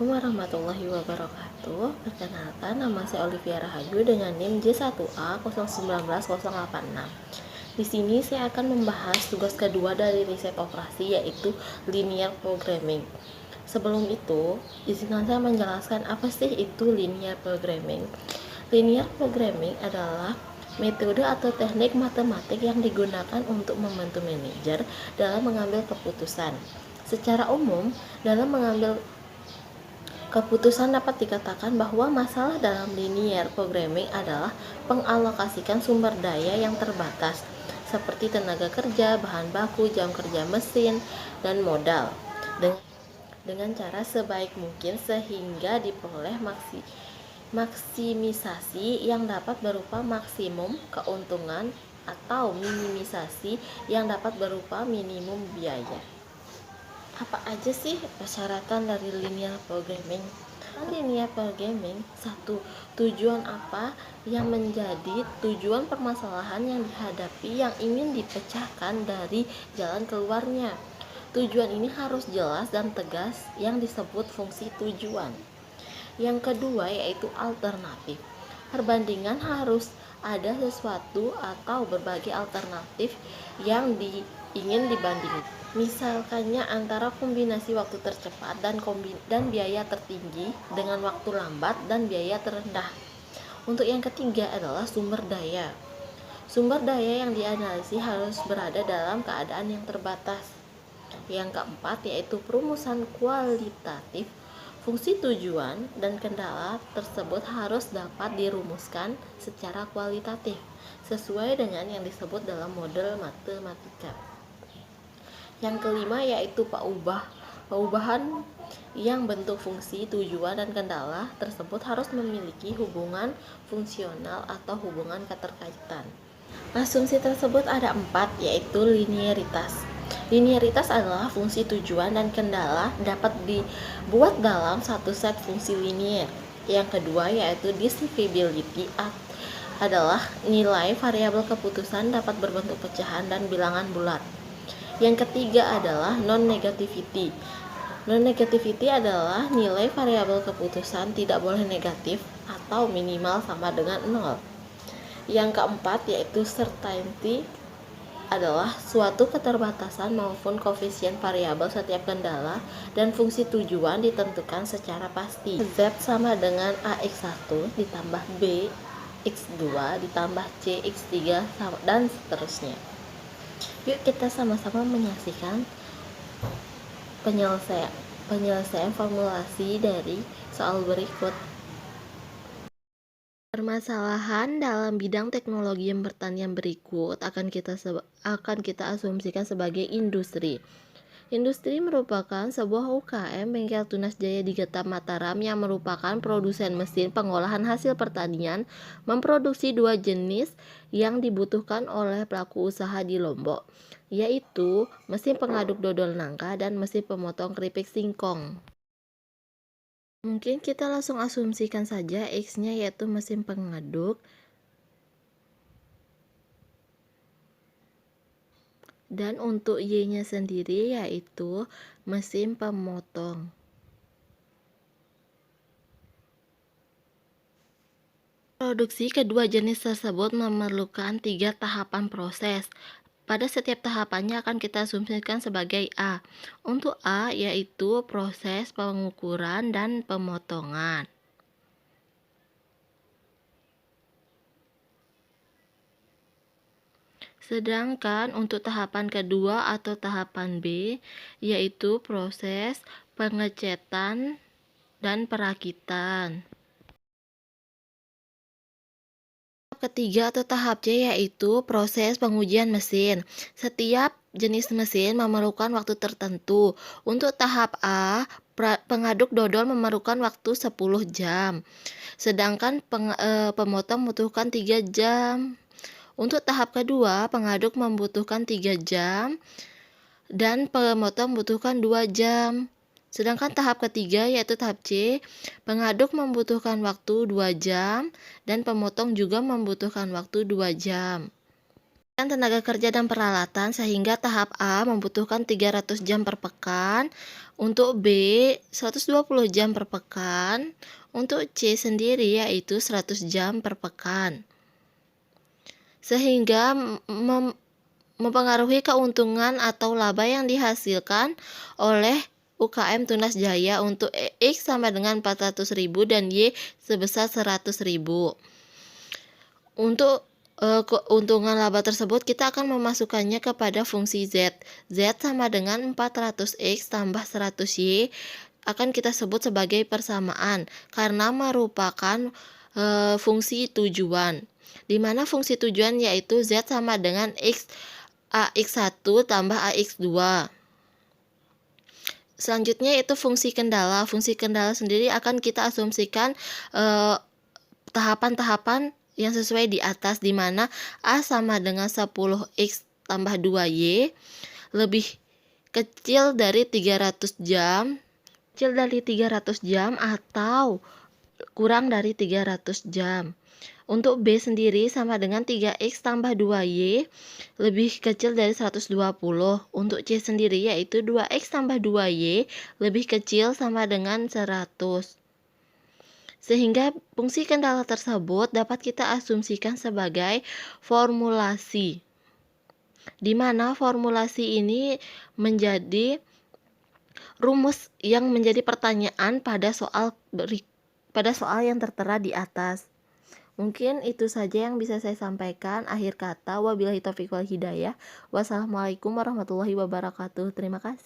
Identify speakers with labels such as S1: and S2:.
S1: Assalamualaikum warahmatullahi wabarakatuh. Perkenalkan, nama saya Olivia Rahayu dengan NIM J1A019086. Di sini saya akan membahas tugas kedua dari riset operasi, yaitu linear programming. Sebelum itu, izinkan saya menjelaskan apa sih itu linear programming. Linear programming adalah metode atau teknik matematik yang digunakan untuk membantu manajer dalam mengambil keputusan. Secara umum, dalam mengambil keputusan dapat dikatakan bahwa masalah dalam linear programming adalah pengalokasikan sumber daya yang terbatas, seperti tenaga kerja, bahan baku, jam kerja mesin, dan modal, dengan cara sebaik mungkin sehingga diperoleh maksimisasi yang dapat berupa maksimum keuntungan atau minimisasi yang dapat berupa minimum biaya. Apa aja sih persyaratan dari linear programming? Linear programming, 1. Tujuan apa yang menjadi tujuan permasalahan yang dihadapi yang ingin dipecahkan dari jalan keluarnya. Tujuan ini harus jelas dan tegas yang disebut fungsi tujuan. Yang kedua yaitu alternatif. Perbandingan harus ada sesuatu atau berbagai alternatif yang ingin dibandingkan. Misalkannya antara kombinasi waktu tercepat dan biaya tertinggi dengan waktu lambat dan biaya terendah. Untuk yang ketiga adalah sumber daya. Sumber daya yang dianalisis harus berada dalam keadaan yang terbatas. Yang keempat yaitu perumusan kualitatif. Fungsi tujuan dan kendala tersebut harus dapat dirumuskan secara kualitatif sesuai dengan yang disebut dalam model matematika. Yang kelima yaitu perubahan yang bentuk fungsi, tujuan, dan kendala tersebut harus memiliki hubungan fungsional atau hubungan keterkaitan. Asumsi tersebut ada 4, yaitu linearitas. Linearitas adalah fungsi tujuan dan kendala dapat dibuat dalam satu set fungsi linear. Yang kedua yaitu divisibility adalah nilai variabel keputusan dapat berbentuk pecahan dan bilangan bulat. Yang ketiga adalah non-negativity. Non-negativity adalah nilai variabel keputusan tidak boleh negatif atau minimal sama dengan 0. Yang keempat yaitu certainty adalah suatu keterbatasan maupun koefisien variabel setiap kendala dan fungsi tujuan ditentukan secara pasti. Z sama dengan AX1 ditambah B X2 ditambah C X3 dan seterusnya. Yuk kita sama-sama menyaksikan penyelesaian formulasi dari soal berikut. Permasalahan dalam bidang teknologi pertanian berikut akan kita asumsikan sebagai industri. Industri merupakan sebuah UKM bengkel tunas jaya di Geta Mataram yang merupakan produsen mesin pengolahan hasil pertanian, memproduksi 2 jenis yang dibutuhkan oleh pelaku usaha di Lombok, yaitu mesin pengaduk dodol nangka dan mesin pemotong keripik singkong. Mungkin kita langsung asumsikan saja X-nya yaitu mesin pengaduk dan untuk Y-nya sendiri yaitu mesin pemotong. Produksi kedua jenis tersebut memerlukan 3 tahapan proses. Pada setiap tahapannya akan kita asumsikan sebagai A. Untuk A yaitu proses pengukuran dan pemotongan. Sedangkan untuk tahapan kedua atau tahapan B yaitu proses pengecetan dan perakitan. Ketiga atau tahap C yaitu proses pengujian mesin. Setiap jenis mesin memerlukan waktu tertentu. Untuk tahap A, pengaduk dodol memerlukan waktu 10 jam. Sedangkan pemotong membutuhkan 3 jam. Untuk tahap kedua, pengaduk membutuhkan 3 jam dan pemotong membutuhkan 2 jam. Sedangkan tahap ketiga yaitu tahap C, pengaduk membutuhkan waktu 2 jam dan pemotong juga membutuhkan waktu 2 jam. tenaga kerja dan peralatan sehingga tahap A membutuhkan 300 jam per pekan, untuk B 120 jam per pekan, untuk C sendiri yaitu 100 jam per pekan. Sehingga mempengaruhi keuntungan atau laba yang dihasilkan oleh UKM Tunas Jaya. Untuk X sama dengan 400.000 dan Y sebesar 100.000. Untuk keuntungan laba tersebut kita akan memasukkannya kepada fungsi Z. Z sama dengan 400X tambah 100Y akan kita sebut sebagai persamaan karena merupakan fungsi tujuan, di mana fungsi tujuan yaitu Z sama dengan AX1 tambah AX2. Selanjutnya itu fungsi kendala. Fungsi kendala sendiri akan kita asumsikan tahapan-tahapan yang sesuai di atas, di mana A sama dengan 10X tambah 2Y lebih kecil dari 300 jam, atau kurang dari 300 jam. Untuk B sendiri sama dengan 3X tambah 2Y lebih kecil dari 120. Untuk C sendiri yaitu 2X tambah 2Y lebih kecil sama dengan 100. Sehingga fungsi kendala tersebut dapat kita asumsikan sebagai formulasi, di mana formulasi ini menjadi rumus yang menjadi pertanyaan pada soal yang tertera di atas. Mungkin itu saja yang bisa saya sampaikan. Akhir kata, wabillahi taufiq wal hidayah. Wassalamualaikum warahmatullahi wabarakatuh. Terima kasih.